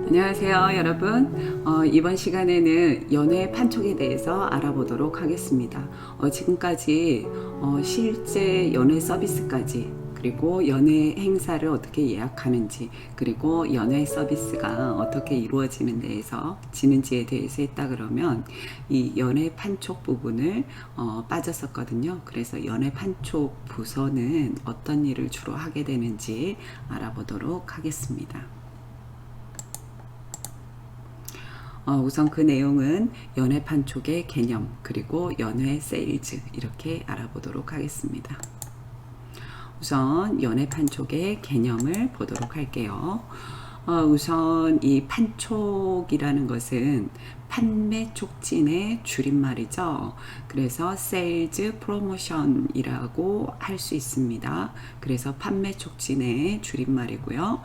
안녕하세요 여러분. 이번 시간에는 연애 판촉에 대해서 알아보도록 하겠습니다. 지금까지 실제 연애 서비스까지, 그리고 연애 행사를 어떻게 예약하는지, 그리고 연애 서비스가 어떻게 이루어지는지에 대해서 했다 그러면 이 연애 판촉 부분을 빠졌었거든요. 그래서 연애 판촉 부서는 어떤 일을 주로 하게 되는지 알아보도록 하겠습니다. 우선 그 내용은 연애 판촉의 개념, 그리고 연애 세일즈, 이렇게 알아보도록 하겠습니다. 우선 연애 판촉의 개념을 보도록 할게요. 우선 이 판촉이라는 것은 판매 촉진의 줄임말이죠. 그래서 세일즈 프로모션이라고 할 수 있습니다. 그래서 판매 촉진의 줄임말이고요.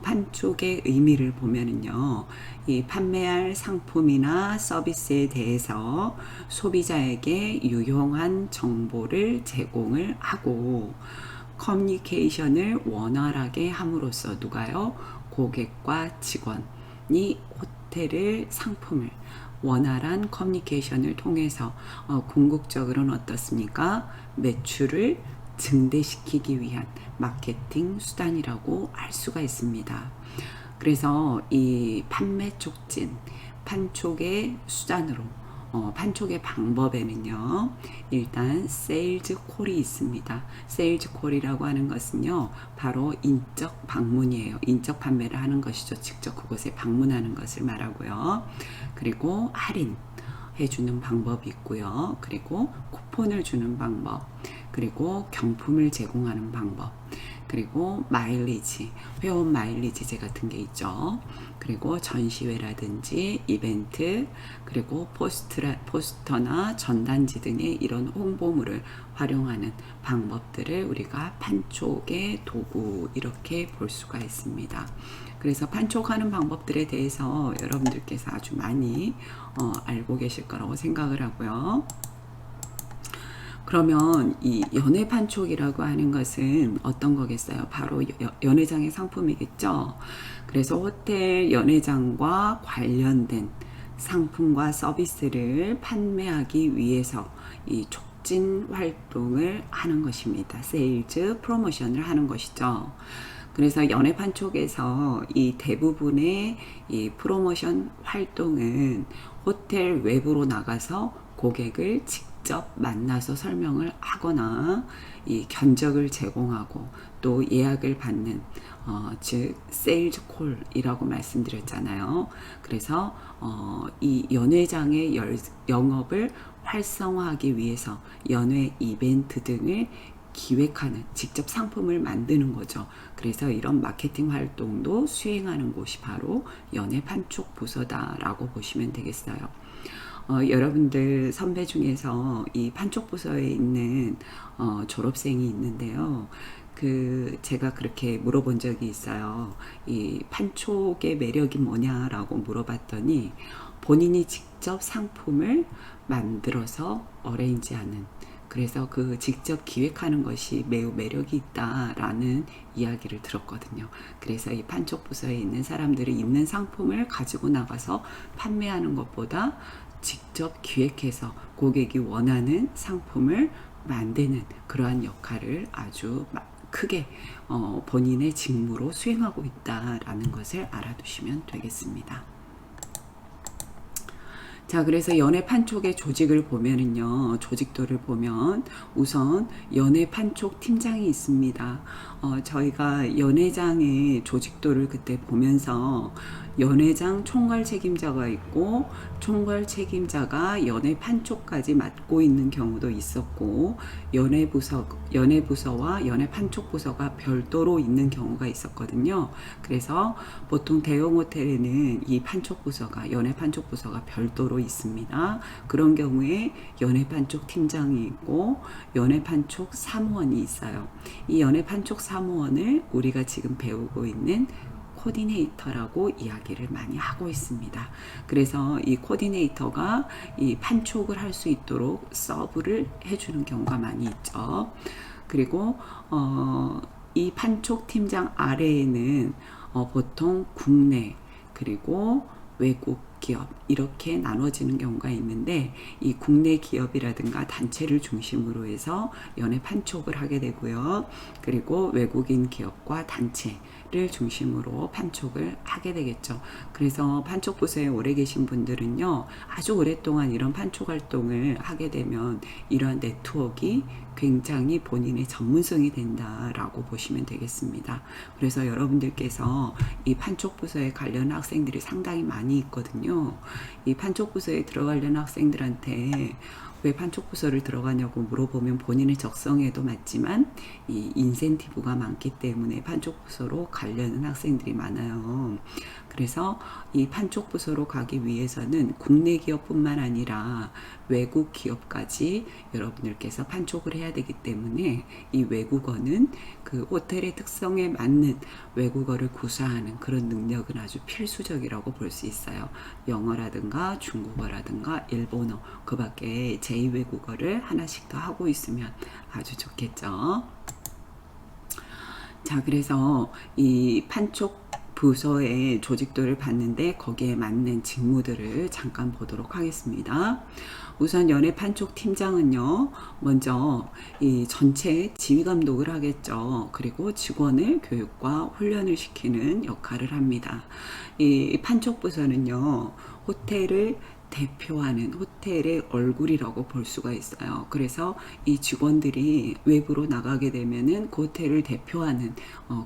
판촉의 의미를 보면은요, 이 판매할 상품이나 서비스에 대해서 소비자에게 유용한 정보를 제공을 하고, 커뮤니케이션을 원활하게 함으로써 누가요? 고객과 직원이 호텔의 상품을 원활한 커뮤니케이션을 통해서 궁극적으로는 어떻습니까? 매출을 증대시키기 위한 마케팅 수단이라고 할 수가 있습니다. 그래서 이 판매 촉진, 판촉의 수단으로, 판촉의 방법에는요, 일단 세일즈 콜이 있습니다. 세일즈 콜이라고 하는 것은요, 바로 인적 방문이에요. 인적 판매를 하는 것이죠. 직접 그곳에 방문하는 것을 말하고요. 그리고 할인 해주는 방법이 있고요. 그리고 쿠폰을 주는 방법, 그리고 경품을 제공하는 방법, 그리고 마일리지, 회원 마일리지제 같은 게 있죠. 그리고 전시회라든지 이벤트, 그리고 포스터나 전단지 등의 이런 홍보물을 활용하는 방법들을 우리가 판촉의 도구, 이렇게 볼 수가 있습니다. 그래서 판촉하는 방법들에 대해서 여러분들께서 아주 많이 알고 계실 거라고 생각을 하고요. 그러면 이 연애 판촉이라고 하는 것은 어떤 거겠어요? 바로 연회장의 상품이겠죠. 그래서 호텔 연회장과 관련된 상품과 서비스를 판매하기 위해서 이 촉진 활동을 하는 것입니다. 세일즈 프로모션을 하는 것이죠. 그래서 연애 판촉에서 이 대부분의 이 프로모션 활동은 호텔 외부로 나가서 고객을 직접 만나서 설명을 하거나 이 견적을 제공하고 또 예약을 받는, 즉 세일즈 콜이라고 말씀드렸잖아요. 그래서 이 연회장의 영업을 활성화하기 위해서 연회 이벤트 등을 기획하는, 직접 상품을 만드는 거죠. 그래서 이런 마케팅 활동도 수행하는 곳이 바로 연애 판촉 부서다라고 보시면 되겠어요. 여러분들 선배 중에서 이 판촉 부서에 있는 졸업생이 있는데요. 제가 그렇게 물어본 적이 있어요. 이 판촉의 매력이 뭐냐라고 물어봤더니 본인이 직접 상품을 만들어서 어레인지하는, 그래서 그 직접 기획하는 것이 매우 매력이 있다라는 이야기를 들었거든요. 그래서 이 판촉 부서에 있는 사람들이 있는 상품을 가지고 나가서 판매하는 것보다 직접 기획해서 고객이 원하는 상품을 만드는 그러한 역할을 아주 크게 본인의 직무로 수행하고 있다라는 것을 알아두시면 되겠습니다. 자, 그래서 연애 판촉의 조직을 보면은요, 조직도를 보면 우선 연애 판촉 팀장이 있습니다. 저희가 연회장의 조직도를 그때 보면서 연회장 총괄 책임자가 있고, 총괄 책임자가 연애 판촉까지 맡고 있는 경우도 있었고, 연애부서와 연애 판촉 부서가 별도로 있는 경우가 있었거든요. 그래서 보통 대형 호텔에는 이 판촉 부서가, 연애 판촉 부서가 별도로 있습니다. 그런 경우에 연애 판촉 팀장이 있고 연애 판촉 사무원이 있어요. 이 연애 판촉 사무원을 우리가 지금 배우고 있는 코디네이터라고 이야기를 많이 하고 있습니다. 그래서 이 코디네이터가 이 판촉을 할 수 있도록 서브를 해주는 경우가 많이 있죠. 그리고 이 판촉 팀장 아래에는 보통 국내 그리고 외국 기업 이렇게 나눠지는 경우가 있는데 이 국내 기업이라든가 단체를 중심으로 해서 연애 판촉을 하게 되고요. 그리고 외국인 기업과 단체를 중심으로 판촉을 하게 되겠죠. 그래서 판촉 부서에 오래 계신 분들은요, 아주 오랫동안 이런 판촉 활동을 하게 되면 이러한 네트워크가 굉장히 본인의 전문성이 된다라고 보시면 되겠습니다. 그래서 여러분들께서 이 판촉 부서에 관련 학생들이 상당히 많이 있거든요. 이 판촉 부서에 들어가려는 학생들한테 왜 판촉 부서를 들어가냐고 물어보면 본인의 적성에도 맞지만 이 인센티브가 많기 때문에 판촉 부서로 가려는 학생들이 많아요. 그래서 이 판촉 부서로 가기 위해서는 국내 기업뿐만 아니라 외국 기업까지 여러분들께서 판촉을 해야 되기 때문에 이 외국어는 그 호텔의 특성에 맞는 외국어를 구사하는 그런 능력은 아주 필수적이라고 볼 수 있어요. 영어라든가 중국어라든가 일본어 그 밖에 제2외국어를 하나씩 더 하고 있으면 아주 좋겠죠. 자, 그래서 이 판촉 부서의 조직도를 봤는데 거기에 맞는 직무들을 잠깐 보도록 하겠습니다. 우선 연애 판촉 팀장은요, 먼저 이 전체 지휘 감독을 하겠죠. 그리고 직원을 교육과 훈련을 시키는 역할을 합니다. 이 판촉 부서는요, 호텔을 대표하는 호텔의 얼굴이라고 볼 수가 있어요. 그래서 이 직원들이 외부로 나가게 되면은 그 호텔을 대표하는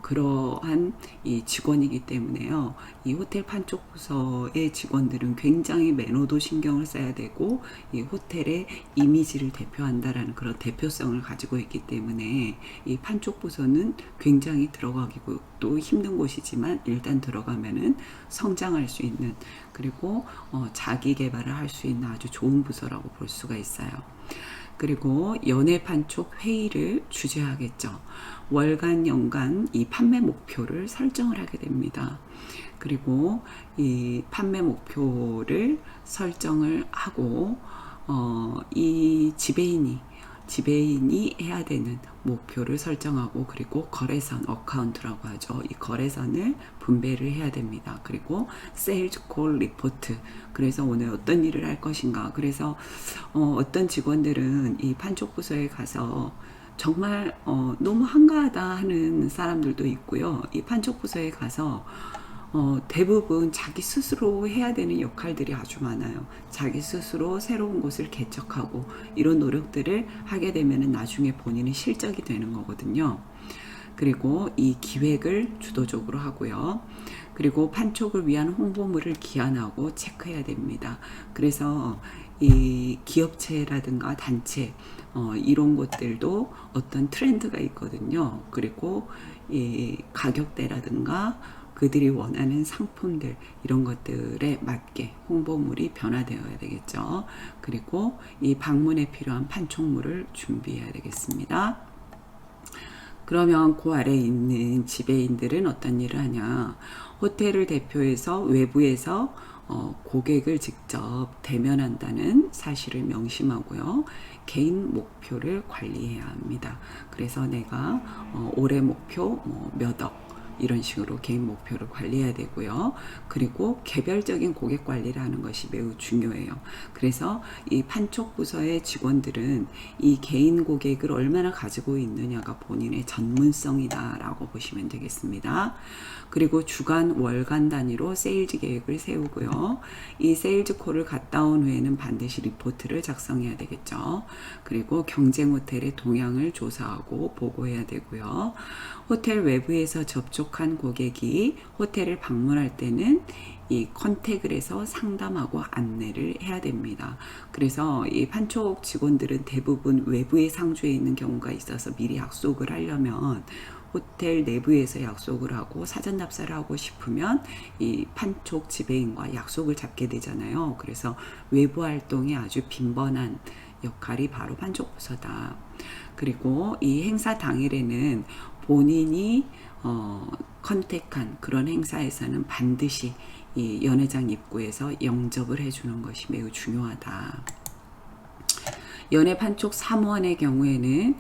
그러한 이 직원이기 때문에요. 이 호텔 판촉 부서의 직원들은 굉장히 매너도 신경을 써야 되고 이 호텔의 이미지를 대표한다라는 그런 대표성을 가지고 있기 때문에 이 판촉 부서는 굉장히 들어가기고 또 힘든 곳이지만 일단 들어가면은 성장할 수 있는 그리고 자기 개발을 할 수 있는 아주 좋은 부서라고 볼 수가 있어요. 그리고 연애 판촉 회의를 주재하겠죠. 월간, 연간 이 판매 목표를 설정을 하게 됩니다. 그리고 이 판매 목표를 설정을 하고 이 지배인이 해야 되는 목표를 설정하고 그리고 거래선 어카운트라고 하죠. 이 거래선을 분배를 해야 됩니다. 그리고 세일즈 콜 리포트. 그래서 오늘 어떤 일을 할 것인가. 그래서 어떤 직원들은 이 판촉 부서에 가서 정말 너무 한가하다 하는 사람들도 있고요. 이 판촉 부서에 가서 대부분 자기 스스로 해야 되는 역할들이 아주 많아요. 자기 스스로 새로운 곳을 개척하고 이런 노력들을 하게 되면 나중에 본인의 실적이 되는 거거든요. 그리고 이 기획을 주도적으로 하고요. 그리고 판촉을 위한 홍보물을 기한하고 체크해야 됩니다. 그래서 이 기업체라든가 단체 이런 것들도 어떤 트렌드가 있거든요. 그리고 이 가격대라든가 그들이 원하는 상품들 이런 것들에 맞게 홍보물이 변화되어야 되겠죠. 그리고 이 방문에 필요한 판촉물을 준비해야 되겠습니다. 그러면 그 아래에 있는 지배인들은 어떤 일을 하냐. 호텔을 대표해서 외부에서 고객을 직접 대면한다는 사실을 명심하고요. 개인 목표를 관리해야 합니다. 그래서 내가 올해 목표 몇 억 이런 식으로 개인 목표를 관리해야 되고요. 그리고 개별적인 고객 관리를 하는 것이 매우 중요해요. 그래서 이 판촉 부서의 직원들은 이 개인 고객을 얼마나 가지고 있느냐가 본인의 전문성이다라고 보시면 되겠습니다. 그리고 주간, 월간 단위로 세일즈 계획을 세우고요. 이 세일즈 콜을 갔다 온 후에는 반드시 리포트를 작성해야 되겠죠. 그리고 경쟁 호텔의 동향을 조사하고 보고해야 되고요. 호텔 외부에서 접촉한 고객이 호텔을 방문할 때는 이 컨택을 해서 상담하고 안내를 해야 됩니다. 그래서 이 판촉 직원들은 대부분 외부에 상주해 있는 경우가 있어서 미리 약속을 하려면 호텔 내부에서 약속을 하고 사전 답사를 하고 싶으면 이 판촉 지배인과 약속을 잡게 되잖아요. 그래서 외부 활동이 아주 빈번한 역할이 바로 판촉 부서다. 그리고 이 행사 당일에는 본인이 컨택한 그런 행사에서는 반드시 이 연회장 입구에서 영접을 해주는 것이 매우 중요하다. 연회 판촉 사무원의 경우에는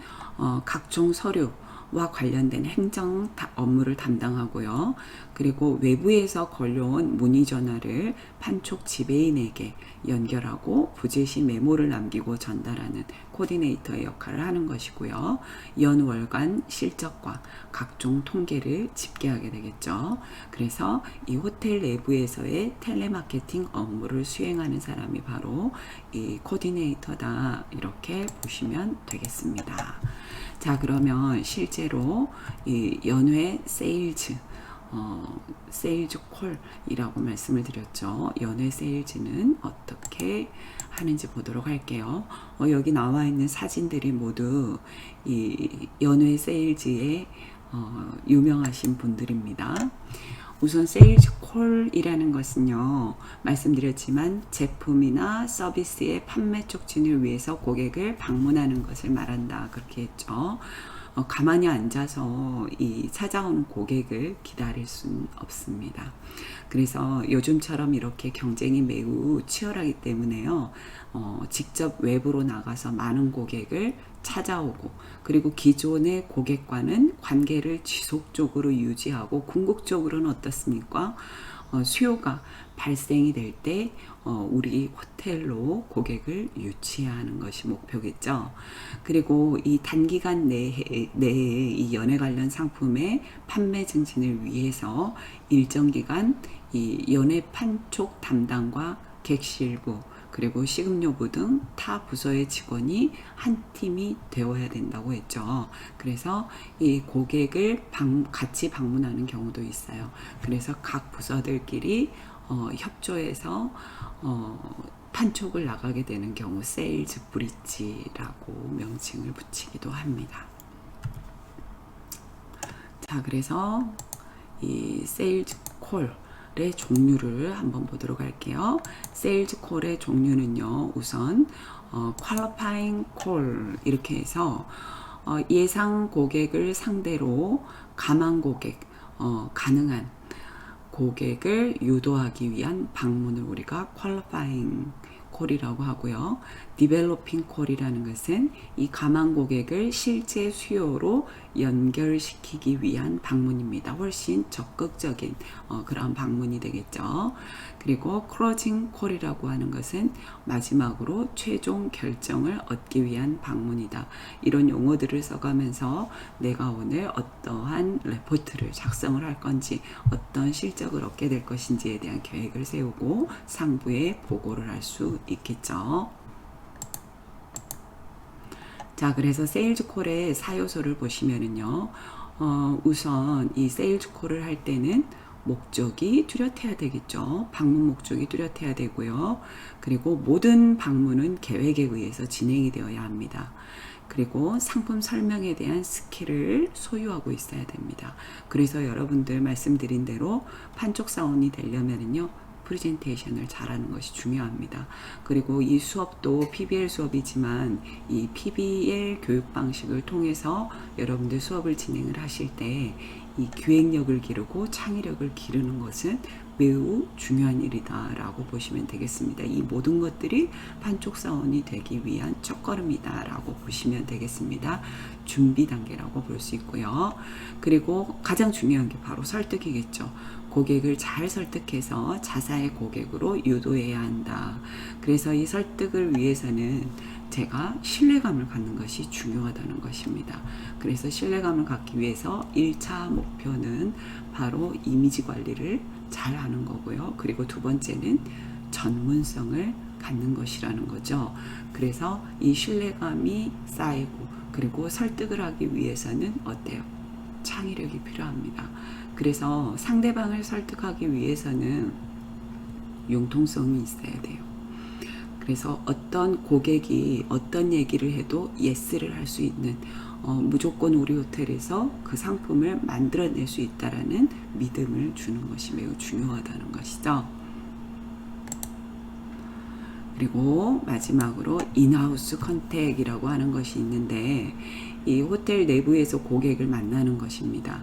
각종 서류 관련된 행정 업무를 담당하고요. 그리고 외부에서 걸려온 문의 전화를 판촉 지배인에게 연결하고 부재시 메모를 남기고 전달하는 코디네이터의 역할을 하는 것이고요. 연월간 실적과 각종 통계를 집계하게 되겠죠. 그래서 이 호텔 내부에서의 텔레마케팅 업무를 수행하는 사람이 바로 이 코디네이터다, 이렇게 보시면 되겠습니다. 자, 그러면 실제로 이 연회 세일즈 콜이라고 말씀을 드렸죠. 연회 세일즈는 어떻게 하는지 보도록 할게요. 여기 나와 있는 사진들이 모두 이 연회 세일즈의 유명하신 분들입니다. 우선 세일즈 콜이라는 것은요, 말씀드렸지만 제품이나 서비스의 판매 촉진을 위해서 고객을 방문하는 것을 말한다, 그렇게 했죠. 가만히 앉아서 이 찾아오는 고객을 기다릴 수는 없습니다. 그래서 요즘처럼 이렇게 경쟁이 매우 치열하기 때문에요, 직접 외부로 나가서 많은 고객을 찾아오고, 그리고 기존의 고객과는 관계를 지속적으로 유지하고, 궁극적으로는 어떻습니까? 수요가 발생이 될 때 우리 호텔로 고객을 유치하는 것이 목표겠죠. 그리고 이 단기간 내에 이 연회 관련 상품의 판매 증진을 위해서 일정 기간 이 연회 판촉 담당과 객실부, 그리고 식음료부 등 타 부서의 직원이 한 팀이 되어야 된다고 했죠. 그래서 이 고객을 같이 방문하는 경우도 있어요. 그래서 각 부서들끼리 협조해서 판촉을 나가게 되는 경우 세일즈 브릿지라고 명칭을 붙이기도 합니다. 자, 그래서 이 세일즈 콜의 종류를 한번 보도록 할게요. 세일즈 콜의 종류는요, 우선 퀄리파잉 콜, 이렇게 해서 예상 고객을 상대로 가망 고객, 가능한 고객을 유도하기 위한 방문을 우리가 퀄리파잉 콜이라고 하고요. 디벨로핑 콜이라는 것은 이 가망 고객을 실제 수요로 연결시키기 위한 방문입니다. 훨씬 적극적인 그런 방문이 되겠죠. 그리고 클로징 콜이라고 하는 것은 마지막으로 최종 결정을 얻기 위한 방문이다. 이런 용어들을 써가면서 내가 오늘 어떠한 레포트를 작성을 할 건지, 어떤 실적을 얻게 될 것인지에 대한 계획을 세우고 상부에 보고를 할 수 있겠죠. 자, 그래서 세일즈 콜의 사요소를 보시면은요, 우선 이 세일즈 콜을 할 때는 목적이 뚜렷해야 되겠죠. 방문 목적이 뚜렷해야 되고요. 그리고 모든 방문은 계획에 의해서 진행이 되어야 합니다. 그리고 상품 설명에 대한 스킬을 소유하고 있어야 됩니다. 그래서 여러분들 말씀드린 대로 판촉사원이 되려면은요, 프레젠테이션을 잘하는 것이 중요합니다. 그리고 이 수업도 PBL 수업이지만 이 PBL 교육 방식을 통해서 여러분들 수업을 진행을 하실 때 이 기획력을 기르고 창의력을 기르는 것은 매우 중요한 일이다라고 보시면 되겠습니다. 이 모든 것들이 판촉사원이 되기 위한 첫걸음이다라고 보시면 되겠습니다. 준비 단계라고 볼 수 있고요. 그리고 가장 중요한 게 바로 설득이겠죠. 고객을 잘 설득해서 자사의 고객으로 유도해야 한다. 그래서 이 설득을 위해서는 제가 신뢰감을 갖는 것이 중요하다는 것입니다. 그래서 신뢰감을 갖기 위해서 1차 목표는 바로 이미지 관리를 잘 하는 거고요. 그리고 두 번째는 전문성을 갖는 것이라는 거죠. 그래서 이 신뢰감이 쌓이고, 그리고 설득을 하기 위해서는 어때요? 창의력이 필요합니다. 그래서 상대방을 설득하기 위해서는 융통성이 있어야 돼요. 그래서 어떤 고객이 어떤 얘기를 해도 예스를 할 수 있는, 무조건 우리 호텔에서 그 상품을 만들어낼 수 있다라는 믿음을 주는 것이 매우 중요하다는 것이죠. 그리고 마지막으로 인하우스 컨택이라고 하는 것이 있는데, 이 호텔 내부에서 고객을 만나는 것입니다.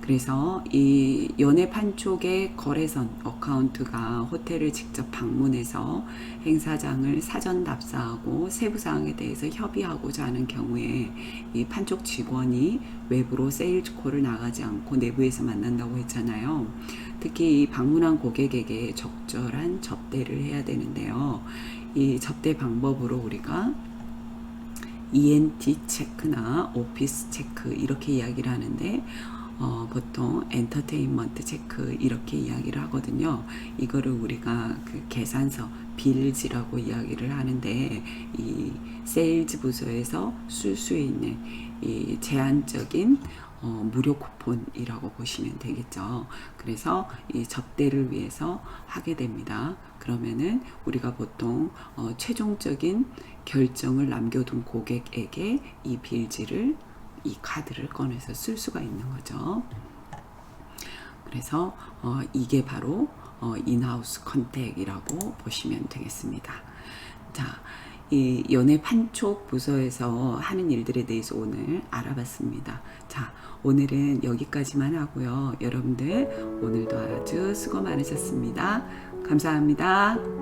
그래서 이 연애 판촉의 거래선 어카운트가 호텔을 직접 방문해서 행사장을 사전 답사하고 세부 사항에 대해서 협의하고자 하는 경우에 이 판촉 직원이 외부로 세일즈 콜을 나가지 않고 내부에서 만난다고 했잖아요. 특히 이 방문한 고객에게 적절한 접대를 해야 되는데요. 이 접대 방법으로 우리가 ENT 체크나 오피스 체크 이렇게 이야기를 하는데 보통 엔터테인먼트 체크 이렇게 이야기를 하거든요. 이거를 우리가 그 계산서 빌지라고 이야기를 하는데 이 세일즈 부서에서 쓸 수 있는 이 제한적인 무료 쿠폰이라고 보시면 되겠죠. 그래서 이 접대를 위해서 하게 됩니다. 그러면은 우리가 보통 최종적인 결정을 남겨둔 고객에게 이 빌지를 이 카드를 꺼내서 쓸 수가 있는 거죠. 그래서 이게 바로 인하우스 컨택이라고 보시면 되겠습니다. 자, 이 연애 판촉 부서에서 하는 일들에 대해서 오늘 알아봤습니다. 자, 오늘은 여기까지만 하고요. 여러분들 오늘도 아주 수고 많으셨습니다. 감사합니다.